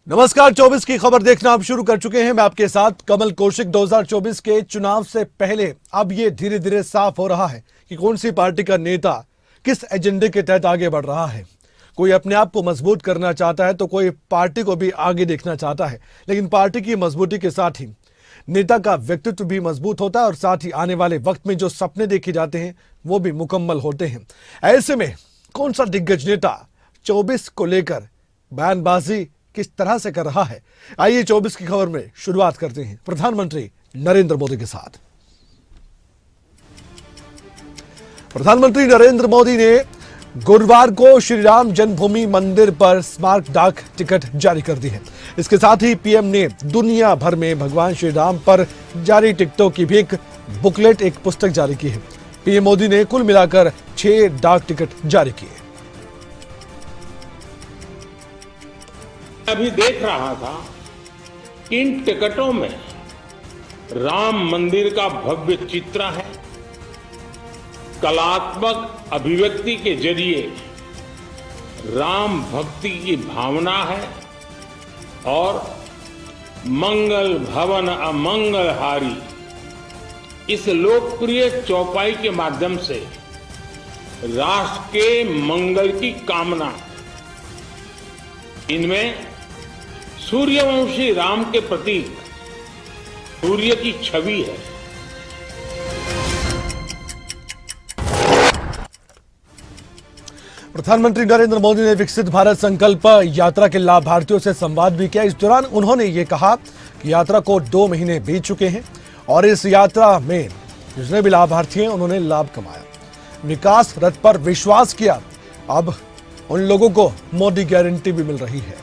नमस्कार। 24 की खबर देखना आप शुरू कर चुके हैं। मैं आपके साथ कमल कौशिक। 2024 के चुनाव से पहले अब ये धीरे धीरे साफ हो रहा है कि कौन सी पार्टी का नेता किस एजेंडे के तहत आगे बढ़ रहा है। कोई अपने आप को मजबूत करना चाहता है तो कोई पार्टी को भी आगे देखना चाहता है, लेकिन पार्टी की मजबूती के साथ ही नेता का व्यक्तित्व भी मजबूत होता है और साथ ही आने वाले वक्त में जो सपने देखे जाते हैं वो भी मुकम्मल होते हैं। ऐसे में कौन सा दिग्गज नेता 24 को लेकर बयानबाजी किस तरह से कर रहा है, आइए 24 की खबर में शुरुआत करते हैं प्रधानमंत्री नरेंद्र मोदी के साथ। प्रधानमंत्री नरेंद्र मोदी ने गुरुवार को श्री राम जन्मभूमि मंदिर पर स्मारक डाक टिकट जारी कर दी है। इसके साथ ही पीएम ने दुनिया भर में भगवान श्री राम पर जारी टिकटों की भी एक बुकलेट, एक पुस्तक जारी की है। पीएम मोदी ने कुल मिलाकर 6 डाक टिकट जारी किए। अभी देख रहा था कि इन टिकटों में राम मंदिर का भव्य चित्र है, कलात्मक अभिव्यक्ति के जरिए राम भक्ति की भावना है और मंगल भवन अमंगलहारी इस लोकप्रिय चौपाई के माध्यम से राष्ट्र के मंगल की कामना है। इनमें सूर्यवंशी राम के प्रतीक सूर्य की छवि है। प्रधानमंत्री नरेंद्र मोदी ने विकसित भारत संकल्प यात्रा के लाभार्थियों से संवाद भी किया। इस दौरान उन्होंने ये कहा कि यात्रा को 2 महीने बीत चुके हैं और इस यात्रा में जितने भी लाभार्थी हैं उन्होंने लाभ कमाया, विकास रथ पर विश्वास किया। अब उन लोगों को मोदी गारंटी भी मिल रही है।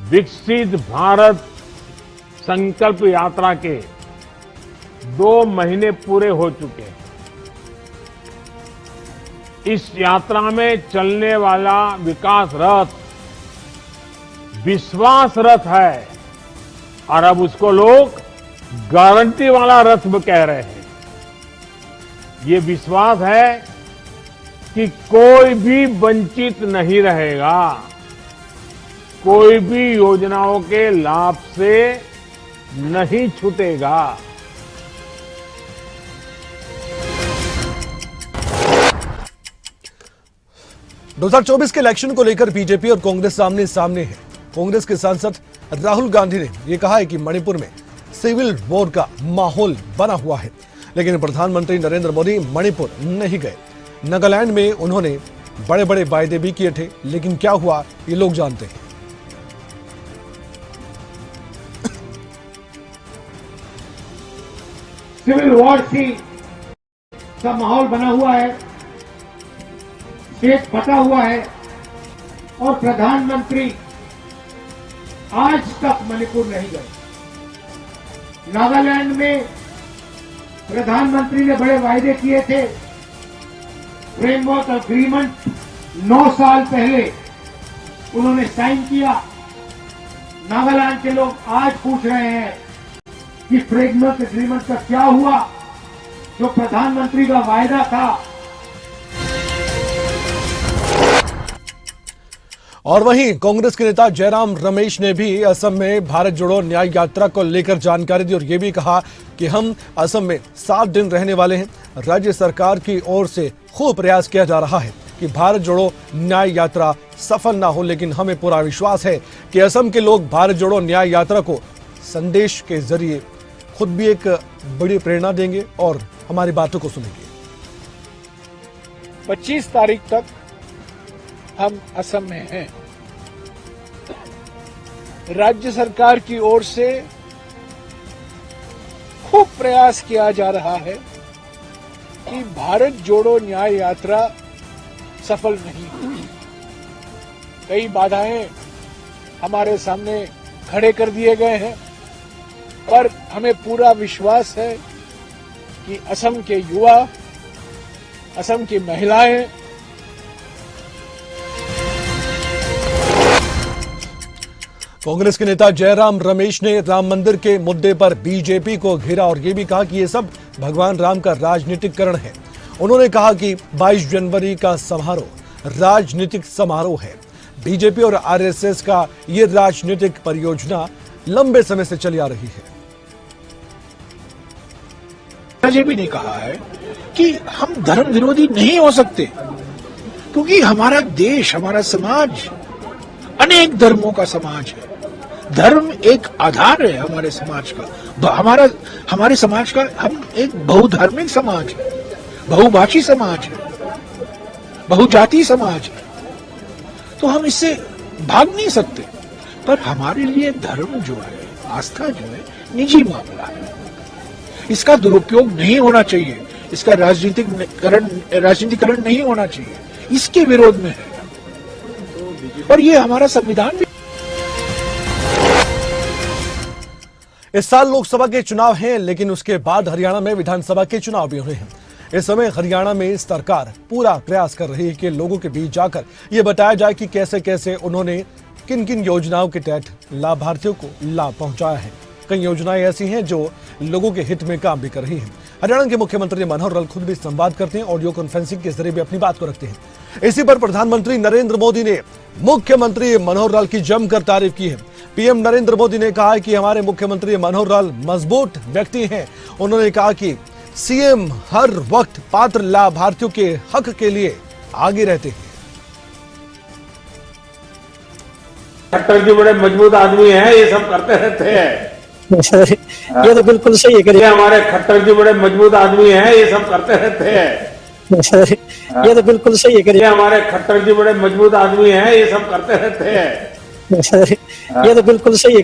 विकसित भारत संकल्प यात्रा के 2 महीने पूरे हो चुके हैं। इस यात्रा में चलने वाला विकास रथ विश्वास रथ है और अब उसको लोग गारंटी वाला रथ कह रहे हैं। ये विश्वास है कि कोई भी वंचित नहीं रहेगा, कोई भी योजनाओं के लाभ से नहीं छूटेगा। दो 2024 के इलेक्शन को लेकर बीजेपी और कांग्रेस सामने सामने है। कांग्रेस के सांसद राहुल गांधी ने यह कहा है कि मणिपुर में सिविल वॉर का माहौल बना हुआ है, लेकिन प्रधानमंत्री नरेंद्र मोदी मणिपुर नहीं गए। नागालैंड में उन्होंने बड़े बड़े वायदे भी किए थे, लेकिन क्या हुआ ये लोग जानते हैं। सिविल वॉर का माहौल बना हुआ है, देश फटा हुआ है और प्रधानमंत्री आज तक मणिपुर नहीं गए। नागालैंड में प्रधानमंत्री ने बड़े वायदे किए थे। फ्रेमवर्क अग्रीमेंट 9 साल पहले उन्होंने साइन किया। नागालैंड के लोग आज पूछ रहे हैं कि फ्रेमवर्क एग्रीमेंट का क्या हुआ, जो प्रधानमंत्री का वायदा था। और वहीं कांग्रेस के नेता जयराम रमेश ने भी असम में भारत जोड़ो न्याय यात्रा को लेकर जानकारी दी और ये भी कहा कि हम असम में 7 दिन रहने वाले हैं। राज्य सरकार की ओर से खूब प्रयास किया जा रहा है कि भारत जोड़ो न्याय यात्रा सफल ना हो, लेकिन हमें पूरा विश्वास है कि असम के लोग भारत जोड़ो न्याय यात्रा को संदेश के जरिए खुद भी एक बड़ी प्रेरणा देंगे और हमारी बातों को सुनेंगे। 25 तारीख तक हम असम में हैं। राज्य सरकार की ओर से खूब प्रयास किया जा रहा है कि भारत जोड़ो न्याय यात्रा सफल नहीं हुई। कई बाधाएं हमारे सामने खड़े कर दिए गए हैं, पर हमें पूरा विश्वास है कि असम के युवा, असम की महिलाएं कांग्रेस के नेता जयराम रमेश ने राम मंदिर के मुद्दे पर बीजेपी को घेरा और ये भी कहा कि ये सब भगवान राम का राजनीतिकरण है। उन्होंने कहा कि 22 जनवरी का समारोह राजनीतिक समारोह है। बीजेपी और आरएसएस का ये राजनीतिक परियोजना लंबे समय से चली आ रही है। मुझे भी ने कहा है कि हम धर्म विरोधी नहीं हो सकते, क्योंकि हमारा देश, हमारा समाज अनेक धर्मों का समाज है। धर्म एक आधार है हमारे समाज का। हमारे समाज का हम एक बहुधार्मिक समाज है, बहुभाषी समाज है, बहुजाति समाज है, तो हम इससे भाग नहीं सकते। पर हमारे लिए धर्म जो है, आस्था जो है, निजी मामला है। इसका दुरुपयोग नहीं होना चाहिए, इसका राजनीतिकरण नहीं होना चाहिए, इसके विरोध में है। और ये हमारा संविधान भी। इस साल लोकसभा के चुनाव हैं, लेकिन उसके बाद हरियाणा में विधानसभा के चुनाव भी होने हैं। इस समय हरियाणा में सरकार पूरा प्रयास कर रही है कि लोगों के बीच जाकर यह बताया जाए कि कैसे कैसे उन्होंने किन किन योजनाओं के तहत लाभार्थियों को लाभ पहुंचाया है। कई योजनाएं ऐसी हैं जो लोगों के हित में काम भी कर रही हैं। हरियाणा के मुख्यमंत्री मनोहर लाल खुद भी संवाद करते हैं, ऑडियो कॉन्फ्रेंसिंग के जरिए भी अपनी बात को रखते हैं। इसी पर प्रधानमंत्री नरेंद्र मोदी ने मुख्यमंत्री मनोहर लाल की जमकर तारीफ की है। पीएम नरेंद्र मोदी ने कहा कि हमारे मुख्यमंत्री मनोहर लाल मजबूत व्यक्ति हैं। उन्होंने कहा कि सीएम हर वक्त पात्र लाभार्थियों के हक के लिए आगे रहते हैं। खट्टर जी बड़े मजबूत आदमी हैं, ये सब करते रहते हैं। ये तो बिल्कुल सही है। ये हमारे खट्टर जी बड़े मजबूत आदमी हैं, ये सब करते रहते हैं। ये तो बिल्कुल सही है। ये हमारे खट्टर जी बड़े मजबूत आदमी हैं, ये सब करते रहते हैं। ये तो बिल्कुल सही है।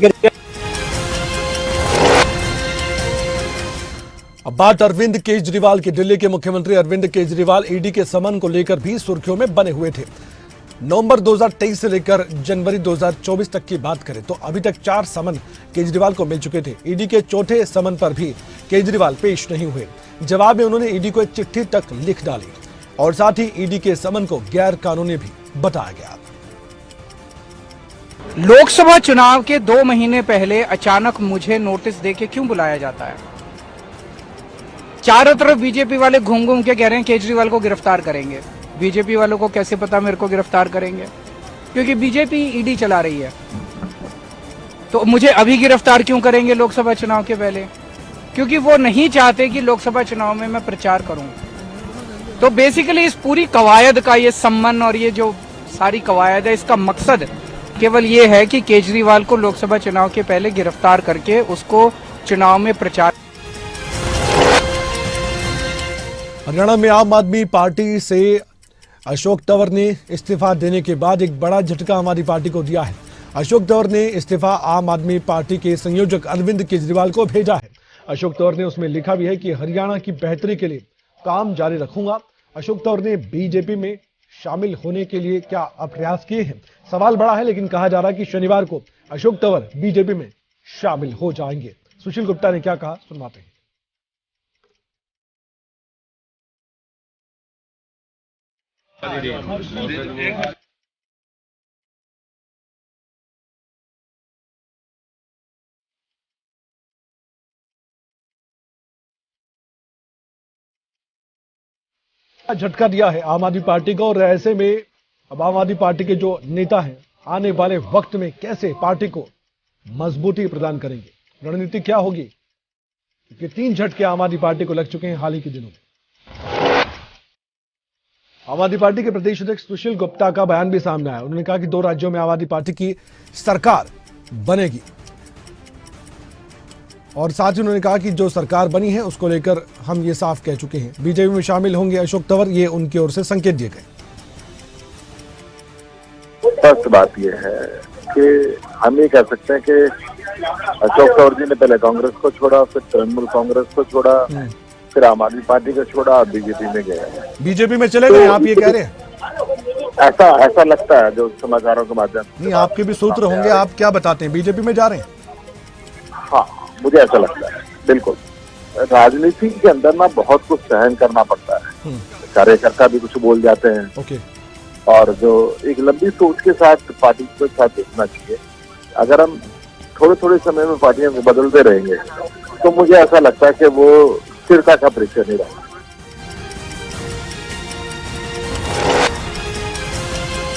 अब बात अरविंद केजरीवाल की। दिल्ली के मुख्यमंत्री अरविंद केजरीवाल ईडी के समन को लेकर भी सुर्खियों में बने हुए थे। नवंबर 2023 से लेकर जनवरी 2024 तक की बात करें तो अभी तक 4 समन केजरीवाल को मिल चुके थे। ईडी के चौथे समन पर भी केजरीवाल पेश नहीं हुए। जवाब में उन्होंने ईडी को एक चिट्ठी तक लिख डाली और साथ ही ईडी के समन को गैर कानूनी भी बताया गया। लोकसभा चुनाव के 2 महीने पहले अचानक मुझे नोटिस देके क्यों बुलाया जाता है? चारों तरफ बीजेपी वाले घूम घूम के कह रहे हैं केजरीवाल को गिरफ्तार करेंगे। बीजेपी वालों को कैसे पता मेरे को गिरफ्तार करेंगे? क्योंकि बीजेपी ईडी चला रही है। तो मुझे अभी गिरफ्तार क्यों करेंगे लोकसभा चुनाव के पहले? क्योंकि वो नहीं चाहते कि लोकसभा चुनाव में मैं प्रचार करूं। तो बेसिकली इस पूरी कवायद का ये सम्मन और ये जो सारी कवायद है, इसका मकसद केवल ये है कि केजरीवाल को लोकसभा चुनाव के पहले गिरफ्तार करके उसको चुनाव में प्रचार। हरियाणा में आम आदमी पार्टी से अशोक तंवर ने इस्तीफा देने के बाद एक बड़ा झटका आम आदमी पार्टी को दिया है। अशोक तंवर ने इस्तीफा आम आदमी पार्टी के संयोजक अरविंद केजरीवाल को भेजा है। अशोक तंवर ने उसमें लिखा भी है कि हरियाणा की बेहतरी के लिए काम जारी रखूंगा। अशोक तंवर ने बीजेपी में शामिल होने के लिए क्या प्रयास किए हैं? सवाल बड़ा है, लेकिन कहा जा रहा है कि शनिवार को अशोक तंवर बीजेपी में शामिल हो जाएंगे। सुशील गुप्ता ने क्या कहा, सुनवाते हैं। झटका दिया है आम आदमी पार्टी को, और ऐसे में अब आम आदमी पार्टी के जो नेता हैं आने वाले वक्त में कैसे पार्टी को मजबूती प्रदान करेंगे, रणनीति क्या होगी? क्योंकि 3 झटके आम आदमी पार्टी को लग चुके हैं हाल ही के दिनों में। आम आदमी पार्टी के प्रदेश अध्यक्ष सुशील गुप्ता का बयान भी सामने आया। उन्होंने कहा कि 2 राज्यों में आम आदमी पार्टी की सरकार बनेगी और साथ ही उन्होंने कहा कि जो सरकार बनी है उसको लेकर हम ये साफ कह चुके हैं। बीजेपी में शामिल होंगे अशोक तंवर, ये उनकी ओर से संकेत दिए गए। स्पष्ट बात यह है कि हम ये कह सकते हैं कि अशोक तंवर जी ने पहले कांग्रेस को छोड़ा, फिर तृणमूल कांग्रेस को छोड़ा, फिर आम आदमी पार्टी को छोड़ा और बीजेपी में गए। बीजेपी में चले गए, आप ये कह रहे हैं? ऐसा लगता है जो समाचारों के माध्यम से। नहीं, आपके भी सूत्र होंगे, आप क्या बताते हैं, बीजेपी में जा रहे हैं? हाँ, मुझे ऐसा लगता है। बिल्कुल, राजनीति के अंदर ना बहुत कुछ सहन करना पड़ता है। कार्यकर्ता भी कुछ बोल जाते हैं। ओके। और जो एक लंबी सोच के साथ पार्टी को साथ देखना चाहिए। अगर हम थोड़े थोड़े समय में पार्टियों को बदलते रहेंगे तो मुझे ऐसा लगता है कि वो स्थिरता का परिचय नहीं रहा।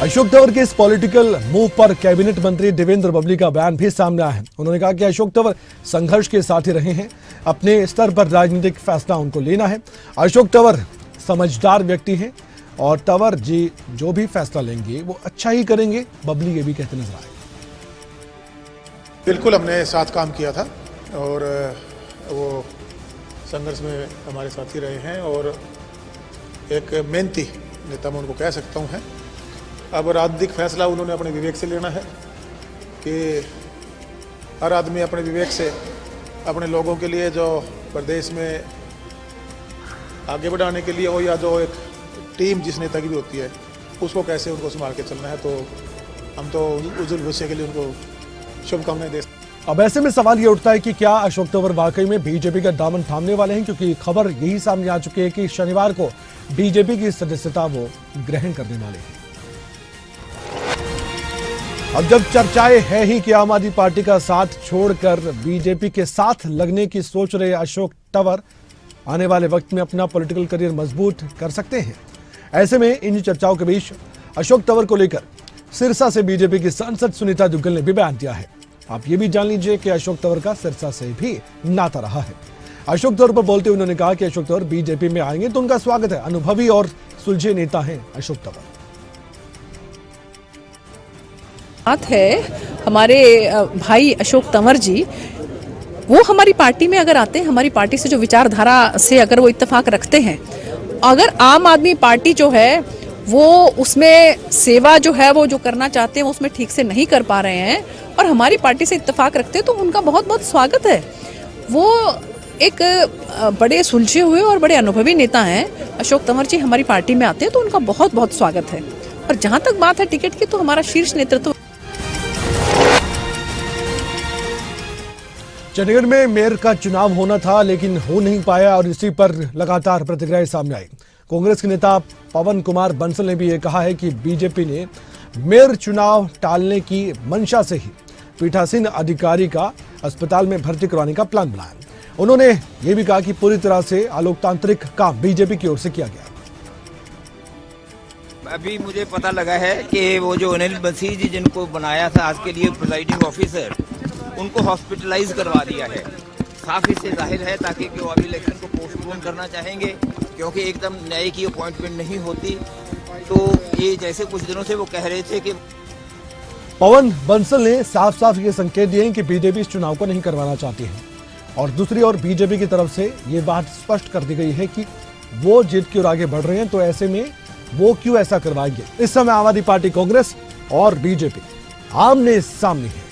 अशोक तंवर के इस पॉलिटिकल मूव पर कैबिनेट मंत्री देवेंद्र बबली का बयान भी सामने आया है। उन्होंने कहा कि अशोक तंवर संघर्ष के साथी रहे हैं, अपने स्तर पर राजनीतिक फैसला उनको लेना है। अशोक तंवर समझदार व्यक्ति हैं और तंवर जी जो भी फैसला लेंगे वो अच्छा ही करेंगे, बबली ये भी कहते नजर आए। बिल्कुल हमने साथ काम किया था और वो संघर्ष में हमारे साथी रहे हैं और एक मेहनती नेता मैं उनको कह सकता हूँ है। अब राजनीतिक फैसला उन्होंने अपने विवेक से लेना है कि हर आदमी अपने विवेक से अपने लोगों के लिए जो प्रदेश में आगे बढ़ाने के लिए हो या जो एक टीम जिस नेता की भी होती है उसको कैसे उनको संभाल के चलना है, तो हम तो उज्जवल भविष्य के लिए उनको शुभकामनाएं दे। अब ऐसे में सवाल ये उठता है कि क्या अशोक तंवर वाकई में बीजेपी का दामन थामने वाले हैं, क्योंकि खबर यही सामने आ चुकी है कि शनिवार को बीजेपी की सदस्यता वो ग्रहण करने वाले हैं। अब जब चर्चाएं है ही कि आम आदमी पार्टी का साथ छोड़कर बीजेपी के साथ लगने की सोच रहे अशोक तंवर आने वाले वक्त में अपना पॉलिटिकल करियर मजबूत कर सकते हैं। ऐसे में इन चर्चाओं के बीच अशोक तंवर को लेकर सिरसा से बीजेपी की सांसद सुनीता दुग्गल ने भी बयान दिया है। आप ये भी जान लीजिए कि अशोक तंवर का सिरसा से भी नाता रहा है। अशोक तंवर पर बोलते हुए उन्होंने कहा कि अशोक तंवर बीजेपी में आएंगे तो उनका स्वागत है। अनुभवी और सुलझे नेता हैं अशोक तंवर। बात है हमारे भाई अशोक तंवर जी, वो हमारी पार्टी में अगर आते हैं, हमारी पार्टी से जो विचारधारा से अगर वो इत्तेफाक रखते हैं, अगर आम आदमी पार्टी जो है वो उसमें सेवा जो है वो जो करना चाहते हैं वो उसमें ठीक से नहीं कर पा रहे हैं और हमारी पार्टी से इत्तेफाक रखते हैं, तो उनका बहुत बहुत स्वागत है। वो एक बड़े सुलझे हुए और बड़े अनुभवी नेता हैं अशोक तंवर जी, हमारी पार्टी में आते हैं तो उनका बहुत बहुत स्वागत है। और जहां तक बात है टिकट की, तो हमारा शीर्ष नेतृत्व चंडीगढ़ में मेयर का चुनाव होना था लेकिन हो नहीं पाया और इसी पर लगातार प्रतिक्रियाएं सामने आई। कांग्रेस के नेता पवन कुमार बंसल ने भी ये कहा है कि बीजेपी ने मेयर चुनाव टालने की मंशा से ही पीठासीन अधिकारी का अस्पताल में भर्ती करवाने का प्लान बनाया। उन्होंने ये भी कहा कि पूरी तरह से अलोकतांत्रिक काम बीजेपी की ओर से किया गया। अभी मुझे पता लगा है कि वो जो अनिल मसीह जी जिनको बनाया था आज के लिए प्रिजाइडिंग ऑफिसर, उनको हॉस्पिटलाइज करवा दिया है। साफ इससे जाहिर है ताकि वो अभी इलेक्शन को पोस्टपोन करना चाहेंगे, क्योंकि एकदम नए की अपॉइंटमेंट नहीं होती। तो ये जैसे कुछ दिनों से वो कह रहे थे कि पवन बंसल ने साफ साफ ये संकेत दिए हैं कि बीजेपी इस चुनाव को नहीं करवाना चाहती है और दूसरी ओर बीजेपी की तरफ से ये बात स्पष्ट कर दी गई है कि वो जीत की ओर आगे बढ़ रहे हैं, तो ऐसे में वो क्यों ऐसा करवाएंगे। इस समय आम आदमी पार्टी, कांग्रेस और बीजेपी आमने सामने है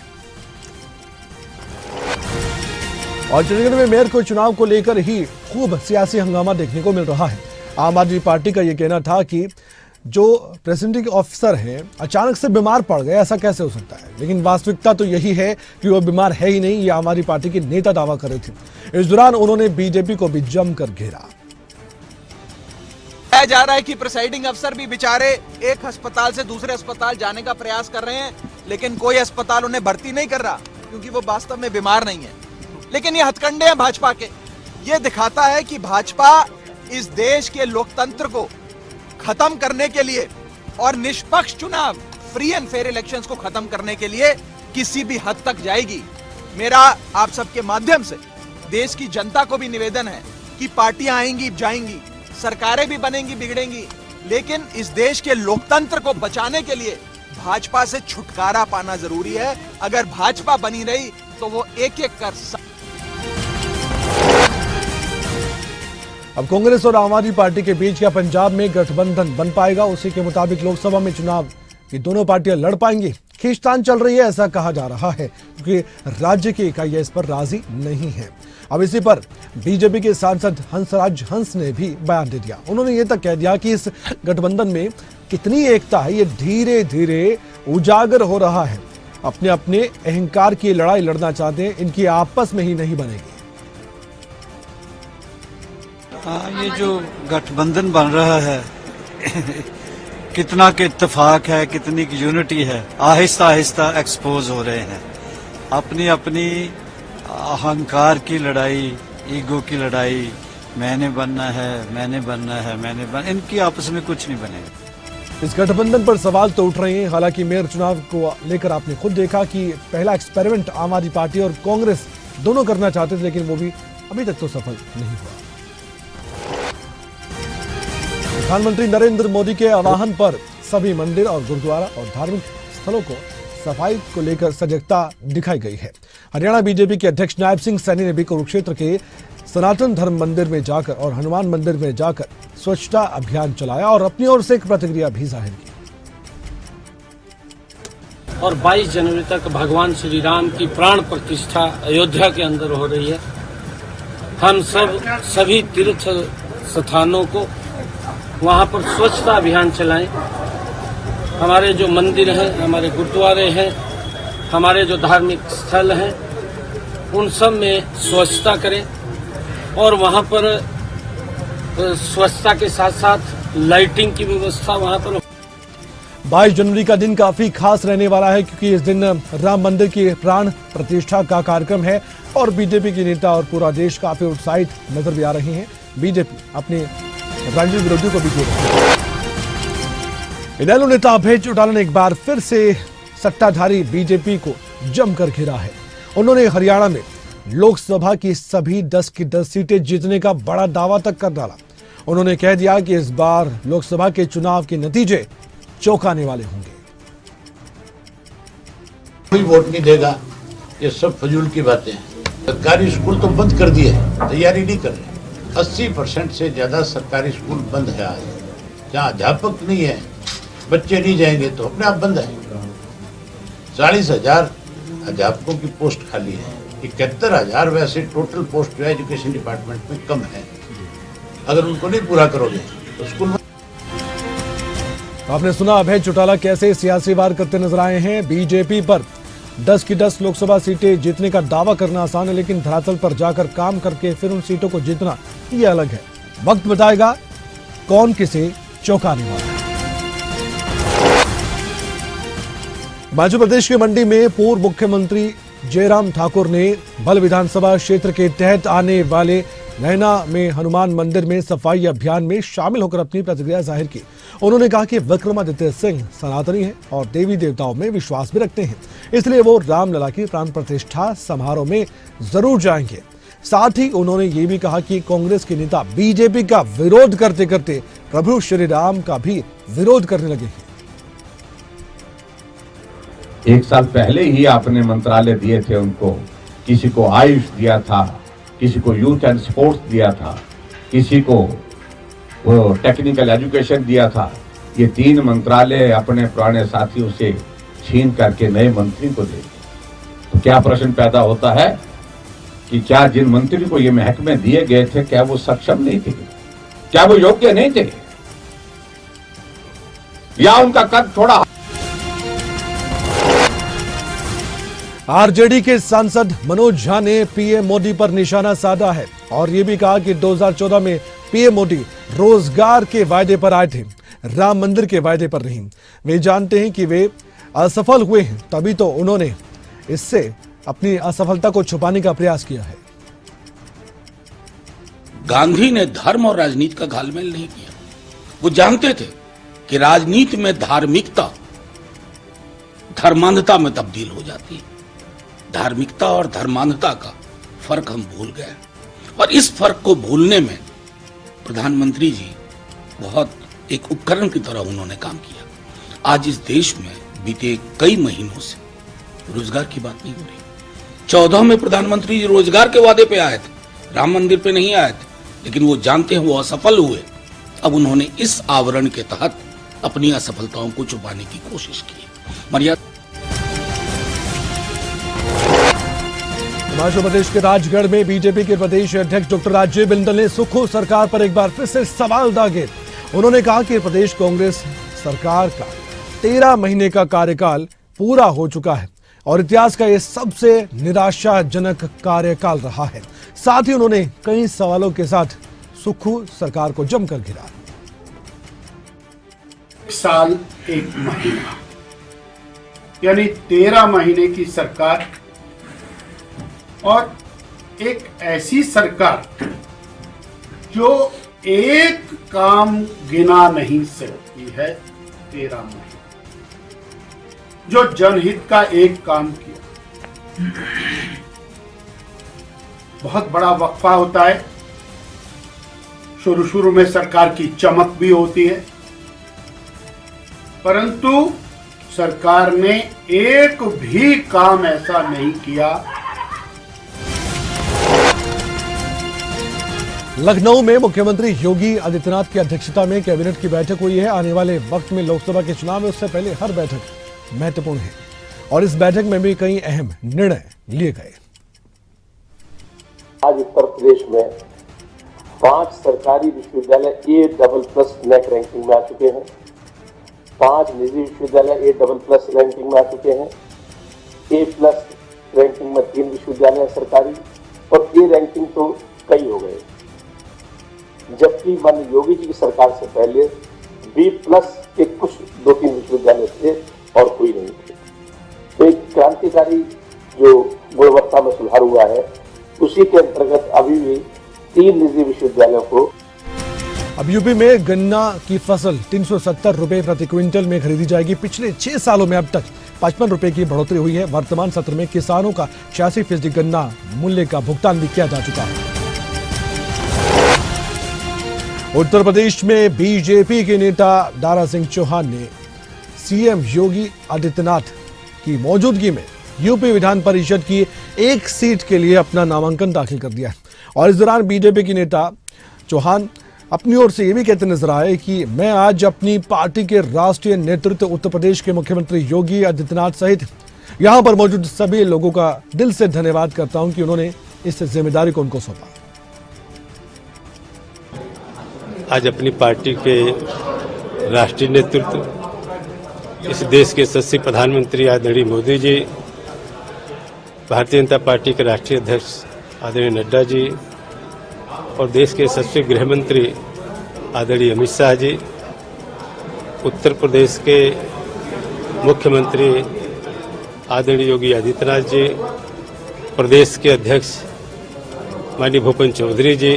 और चंडीगढ़ में मेयर को चुनाव को लेकर ही खूब सियासी हंगामा देखने को मिल रहा है। आम आदमी पार्टी का यह कहना था कि जो प्रेसिडेंटिंग ऑफिसर हैं अचानक से बीमार पड़ गए, ऐसा कैसे हो सकता है, लेकिन वास्तविकता तो यही है कि वो बीमार है ही नहीं, ये आम आदमी पार्टी के नेता दावा कर रहे थे। इस दौरान उन्होंने बीजेपी को भी जमकर घेरा। कहा जा रहा है कि प्रिसाइडिंग अफसर भी बेचारे एक अस्पताल से दूसरे अस्पताल जाने का प्रयास कर रहे हैं, लेकिन कोई अस्पताल उन्हें भर्ती नहीं कर रहा क्योंकि वो वास्तव में बीमार नहीं है। लेकिन ये हथकंडे हैं भाजपा के। ये दिखाता है कि भाजपा इस देश के लोकतंत्र को खत्म करने के लिए और निष्पक्ष चुनाव, फ्री एंड फेयर इलेक्शंस को खत्म करने के लिए किसी भी हद तक जाएगी। मेरा आप सबके माध्यम से देश की जनता को भी निवेदन है कि पार्टियां आएंगी जाएंगी, सरकारें भी बनेंगी बिगड़ेंगी, लेकिन इस देश के लोकतंत्र को बचाने के लिए भाजपा से छुटकारा पाना जरूरी है। अगर भाजपा बनी रही तो वो एक एक कर अब कांग्रेस और आम आदमी पार्टी के बीच क्या पंजाब में गठबंधन बन पाएगा, उसी के मुताबिक लोकसभा में चुनाव की दोनों पार्टियां लड़ पाएंगी। खींचतान चल रही है ऐसा कहा जा रहा है क्योंकि राज्य की इकाइयां इस पर राजी नहीं है। अब इसी पर बीजेपी के सांसद हंसराज हंस ने भी बयान दे दिया। उन्होंने ये तक कह दिया कि इस गठबंधन में कितनी एकता है ये धीरे धीरे उजागर हो रहा है। अपने अपने अहंकार की लड़ाई लड़ना चाहते हैं, इनकी आपस में ही नहीं बनेगी। हाँ, ये जो गठबंधन बन रहा है कितना के इत्तेफाक है, कितनी की यूनिटी है, आहिस्ता आहिस्ता एक्सपोज हो रहे हैं। अपनी अपनी अहंकार की लड़ाई, ईगो की लड़ाई, मैंने बनना है, मैंने बनना है, मैंने बनना, इनकी आपस में कुछ नहीं बनेगा। इस गठबंधन पर सवाल तो उठ रहे हैं। हालांकि मेयर चुनाव को लेकर आपने खुद देखा कि पहला एक्सपेरिमेंट आम आदमी पार्टी और कांग्रेस दोनों करना चाहते थे, लेकिन वो भी अभी तक तो सफल नहीं हुआ। प्रधानमंत्री नरेंद्र मोदी के आह्वान पर सभी मंदिर और गुरुद्वारा और धार्मिक स्थलों को सफाई को लेकर सजगता दिखाई गई है। हरियाणा बीजेपी के अध्यक्ष नायब सिंह सैनी ने भी कुरुक्षेत्र के सनातन धर्म मंदिर में जाकर और हनुमान मंदिर में जाकर स्वच्छता अभियान चलाया और अपनी ओर से एक प्रतिक्रिया भी जाहिर की। और 22 जनवरी तक भगवान श्री राम की प्राण प्रतिष्ठा अयोध्या के अंदर हो रही है। हम सब सभी तीर्थ स्थानों को वहां पर स्वच्छता अभियान चलाएं। हमारे जो मंदिर हैं, हमारे गुरुद्वारे हैं, हमारे जो धार्मिक स्थल हैं, उन सब में स्वच्छता करें और वहां पर स्वच्छता के साथ साथ लाइटिंग की व्यवस्था वहां पर। 22 जनवरी का दिन काफी खास रहने वाला है क्योंकि इस दिन राम मंदिर की प्राण प्रतिष्ठा का कार्यक्रम है और बीजेपी के नेता और पूरा देश काफी उत्साहित नजर भी आ रहे हैं। बीजेपी अपने राजनीतिक विरोधियों को भी जोड़ रही है। इनेलो नेता अभय चौटाला ने एक बार फिर से सत्ताधारी बीजेपी को जमकर घेरा है। उन्होंने हरियाणा में लोकसभा की सभी 10 की 10 सीटें जीतने का बड़ा दावा तक कर डाला। उन्होंने कह दिया कि इस बार लोकसभा के चुनाव के नतीजे चौंकाने वाले होंगे। कोई वोट नहीं देगा, ये सब फजूल की बातें हैं। सरकारी स्कूल तो बंद कर दिए, तैयारी नहीं कर रहे। 80% से ज्यादा सरकारी स्कूल बंद है आज। जहाँ अध्यापक नहीं है, बच्चे नहीं जाएंगे तो अपने आप बंद है। 40,000 अध्यापकों की पोस्ट खाली है। 71,000 वैसे टोटल पोस्ट जो है एजुकेशन डिपार्टमेंट में कम है। अगर उनको नहीं पूरा करोगे तो स्कूल। आपने सुना अभय चौटाला कैसे सियासी वार करते नजर आए हैं। बीजेपी पर 10 की 10 लोकसभा सीटें जीतने का दावा करना आसान है, लेकिन धरातल पर जाकर काम करके फिर उन सीटों को जीतना ये अलग है। वक्त बताएगा कौन किसे चौंकाने वाला है। हिमाचल प्रदेश के मंडी में पूर्व मुख्यमंत्री जयराम ठाकुर ने बल विधानसभा क्षेत्र के तहत आने वाले नैना में हनुमान मंदिर में सफाई अभियान में शामिल होकर अपनी प्रतिक्रिया जाहिर की। उन्होंने कहा कि विक्रमादित्य सिंह सनातनी हैं और देवी देवताओं में विश्वास भी रखते हैं, इसलिए वो रामलला की प्राण प्रतिष्ठा समारोह में जरूर जाएंगे। साथ ही उन्होंने ये भी कहा कि कांग्रेस के नेता बीजेपी का विरोध करते करते प्रभु श्री राम का भी विरोध करने लगे हैं। 1 साल पहले ही आपने मंत्रालय दिए थे उनको, किसी को आयुष दिया था, किसी को यूथ एंड स्पोर्ट्स दिया था, किसी को वो टेक्निकल एजुकेशन दिया था। ये 3 मंत्रालय अपने पुराने साथियों से छीन करके नए मंत्री को दे। तो क्या प्रश्न पैदा होता है कि क्या जिन मंत्री को ये महकमे दिए गए थे, क्या वो सक्षम नहीं थे, क्या वो योग्य नहीं थे, या उनका कद थोड़ा। आरजेडी के सांसद मनोज झा ने पीएम मोदी पर निशाना साधा है और ये भी कहा कि 2014 में पीएम मोदी रोजगार के वायदे पर आए थे, राम मंदिर के वायदे पर नहीं। वे जानते हैं कि वे असफल हुए हैं, तभी तो उन्होंने इससे अपनी असफलता को छुपाने का प्रयास किया है। गांधी ने धर्म और राजनीति का घालमेल नहीं किया। वो जानते थे कि राजनीति में धार्मिकता धर्मांधता में तब्दील हो जाती है। धार्मिकता और धर्मांधता का फर्क हम भूल गए और इस फर्क को भूलने में प्रधानमंत्री जी बहुत एक उपकरण की तरह उन्होंने काम किया। आज इस देश में बीते कई महीनों से रोजगार की बात नहीं हो रही। 14 में प्रधानमंत्री जी रोजगार के वादे पे आए थे, राम मंदिर पे नहीं आए थे, लेकिन वो जानते हैं वो असफल हुए। अब उन्होंने इस आवरण के तहत अपनी असफलताओं को छुपाने की कोशिश की। मर्यादा हिमाचल प्रदेश के राजगढ़ में बीजेपी के प्रदेश अध्यक्ष डॉक्टर राजीव बिंदल ने सुक्खू सरकार पर एक बार फिर से सवाल दागे। उन्होंने कहा कि प्रदेश कांग्रेस सरकार का 13 महीने का कार्यकाल पूरा हो चुका है और इतिहास का यह सबसे निराशाजनक कार्यकाल रहा है। साथ ही उन्होंने कई सवालों के साथ सुक्खू सरकार को जमकर घिरा। 1 साल 1 महीना यानी 13 महीने की सरकार और एक ऐसी सरकार जो एक काम गिना नहीं सकती है, 13 महीने जो जनहित का एक काम किया। बहुत बड़ा वक्फा होता है, शुरू में सरकार की चमक भी होती है, परंतु सरकार ने एक भी काम ऐसा नहीं किया। लखनऊ में मुख्यमंत्री योगी आदित्यनाथ की अध्यक्षता में कैबिनेट की बैठक हुई है। आने वाले वक्त में लोकसभा के चुनाव में उससे पहले हर बैठक महत्वपूर्ण है और इस बैठक में भी कई अहम निर्णय लिए गए। आज उत्तर प्रदेश में 5 सरकारी विश्वविद्यालय A++ नेक रैंकिंग में आ चुके हैं, 5 निजी विश्वविद्यालय A++ रैंकिंग में आ चुके हैं, A+ रैंकिंग में 3 विश्वविद्यालय सरकारी और A रैंकिंग तो कई हो गए। जबकि माननीय योगी जी की सरकार से पहले B+ के कुछ 2-3 विश्वविद्यालय थे और कोई नहीं थे। तो एक क्रांतिकारी जो गुणवत्ता में सुधार हुआ है, उसी के अंतर्गत अभी भी 3 निजी विश्वविद्यालयों को। अब यूपी में गन्ना की फसल 370 रुपए प्रति क्विंटल में खरीदी जाएगी। पिछले 6 सालों में अब तक 55 रुपए की बढ़ोतरी हुई है। वर्तमान सत्र में किसानों का 86% गन्ना मूल्य का भुगतान भी किया जा चुका है। उत्तर प्रदेश में बीजेपी के नेता दारा सिंह चौहान ने सीएम योगी आदित्यनाथ की मौजूदगी में यूपी विधान परिषद की एक सीट के लिए अपना नामांकन दाखिल कर दिया है। और इस दौरान बीजेपी के नेता चौहान अपनी ओर से ये भी कहते नजर आए कि मैं आज अपनी पार्टी के राष्ट्रीय नेतृत्व उत्तर प्रदेश के मुख्यमंत्री योगी आदित्यनाथ सहित यहां पर मौजूद सभी लोगों का दिल से धन्यवाद करता हूं कि उन्होंने इस जिम्मेदारी को उनको सौंपा। आज अपनी पार्टी के राष्ट्रीय नेतृत्व, इस देश के यशस्वी प्रधानमंत्री आदरणीय मोदी जी, भारतीय जनता पार्टी के राष्ट्रीय अध्यक्ष आदरणीय नड्डा जी और देश के यशस्वी गृह मंत्री आदरणीय अमित शाह जी, उत्तर प्रदेश के मुख्यमंत्री आदरणीय योगी आदित्यनाथ जी, प्रदेश के अध्यक्ष माननीय भूपेंद्र चौधरी जी।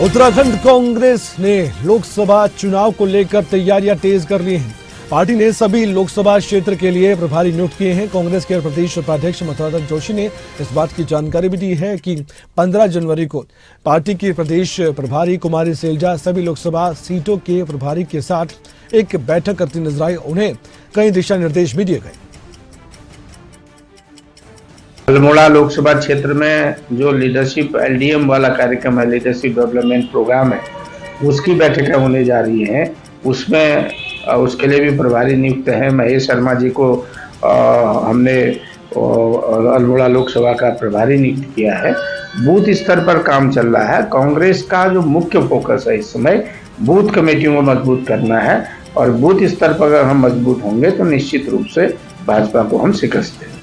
उत्तराखंड कांग्रेस ने लोकसभा चुनाव को लेकर तैयारियां तेज कर ली हैं। पार्टी ने सभी लोकसभा क्षेत्र के लिए प्रभारी नियुक्त किए हैं। कांग्रेस के प्रदेश उपाध्यक्ष मथुरादास जोशी ने इस बात की जानकारी भी दी है कि 15 जनवरी को पार्टी की प्रदेश प्रभारी कुमारी सैलजा सभी लोकसभा सीटों के प्रभारी के साथ एक बैठक करती नजर आई। उन्हें कई दिशा निर्देश भी दिए गए। अल्मोड़ा लोकसभा क्षेत्र में जो लीडरशिप LDM वाला कार्यक्रम है, लीडरशिप डेवलपमेंट प्रोग्राम है, उसकी बैठकें होने जा रही हैं। उसमें उसके लिए भी प्रभारी नियुक्त है। महेश शर्मा जी को हमने अल्मोड़ा लोकसभा का प्रभारी नियुक्त किया है। बूथ स्तर पर काम चल रहा है। कांग्रेस का जो मुख्य फोकस है इस समय बूथ कमेटियों को मजबूत करना है और बूथ स्तर पर अगर हम मजबूत होंगे तो निश्चित रूप से भाजपा को हम शिकस्त देंगे।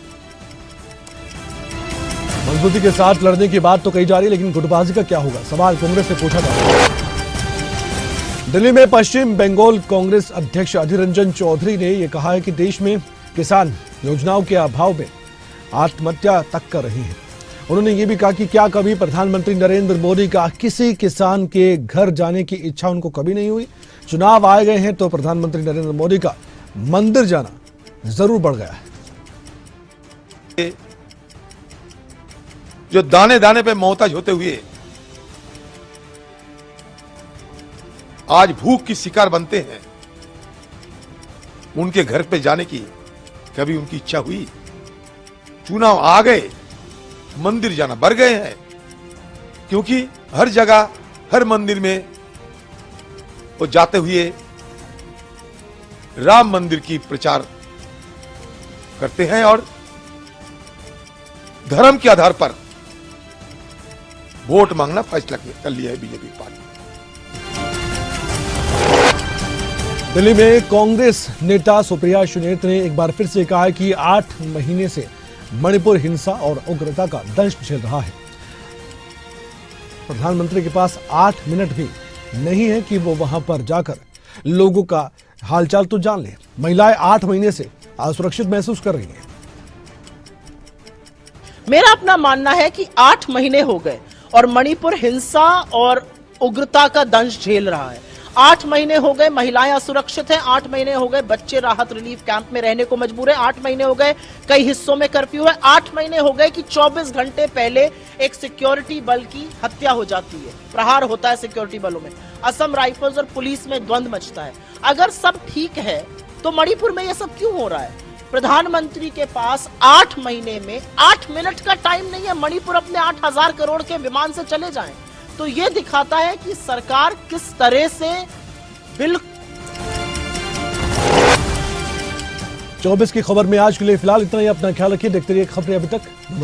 मजबूती के साथ लड़ने की बात तो कही जा रही है, लेकिन गुटबाजी का क्या होगा, सवाल कांग्रेस से पूछा जा रहा है। दिल्ली में पश्चिम बंगाल कांग्रेस अध्यक्ष अधीर रंजन चौधरी ने यह कहा है कि देश में किसान योजनाओं के अभाव में आत्महत्या तक कर रहे हैं। उन्होंने ये भी कहा कि क्या कभी प्रधानमंत्री नरेंद्र मोदी का किसी किसान के घर जाने की इच्छा उनको कभी नहीं हुई। चुनाव आ गए हैं तो प्रधानमंत्री नरेंद्र मोदी का मंदिर जाना जरूर बढ़ गया है। जो दाने दाने पे मोहताज होते हुए आज भूख की शिकार बनते हैं, उनके घर पे जाने की कभी उनकी इच्छा हुई। चुनाव आ गए, मंदिर जाना बढ़ गए हैं, क्योंकि हर जगह हर मंदिर में वो जाते हुए राम मंदिर की प्रचार करते हैं और धर्म के आधार पर वोट मांगना फैसला कर लिया है बीजेपी पार्टी। दिल्ली में कांग्रेस नेता सुप्रिया सुलेत ने एक बार फिर से कहा कि 8 महीने से मणिपुर हिंसा और उग्रता का दंश झेल रहा है। प्रधानमंत्री के पास 8 मिनट भी नहीं है कि वो वहां पर जाकर लोगों का हालचाल तो जान ले। महिलाएं 8 महीने से असुरक्षित महसूस कर रही हैं। मेरा अपना मानना है कि 8 महीने हो गए और मणिपुर हिंसा और उग्रता का दंश झेल रहा है। 8 महीने हो गए महिलाएं असुरक्षित हैं, 8 महीने हो गए बच्चे राहत रिलीफ कैंप में रहने को मजबूर हैं, 8 महीने हो गए कई हिस्सों में कर्फ्यू है, 8 महीने हो गए कि 24 घंटे पहले एक सिक्योरिटी बल की हत्या हो जाती है, प्रहार होता है सिक्योरिटी बलों में, असम राइफल्स और पुलिस में द्वंद्व मचता है। अगर सब ठीक है तो मणिपुर में यह सब क्यों हो रहा है? प्रधानमंत्री के पास 8 महीने में 8 मिनट का टाइम नहीं है, मणिपुर अपने 8000 करोड़ के विमान से चले जाएं। तो ये दिखाता है कि सरकार किस तरह से 24 की खबर में आज के लिए फिलहाल इतना ही। अपना ख्याल रखिए, देखते रहिए खबरें अभी तक। नमस्कार।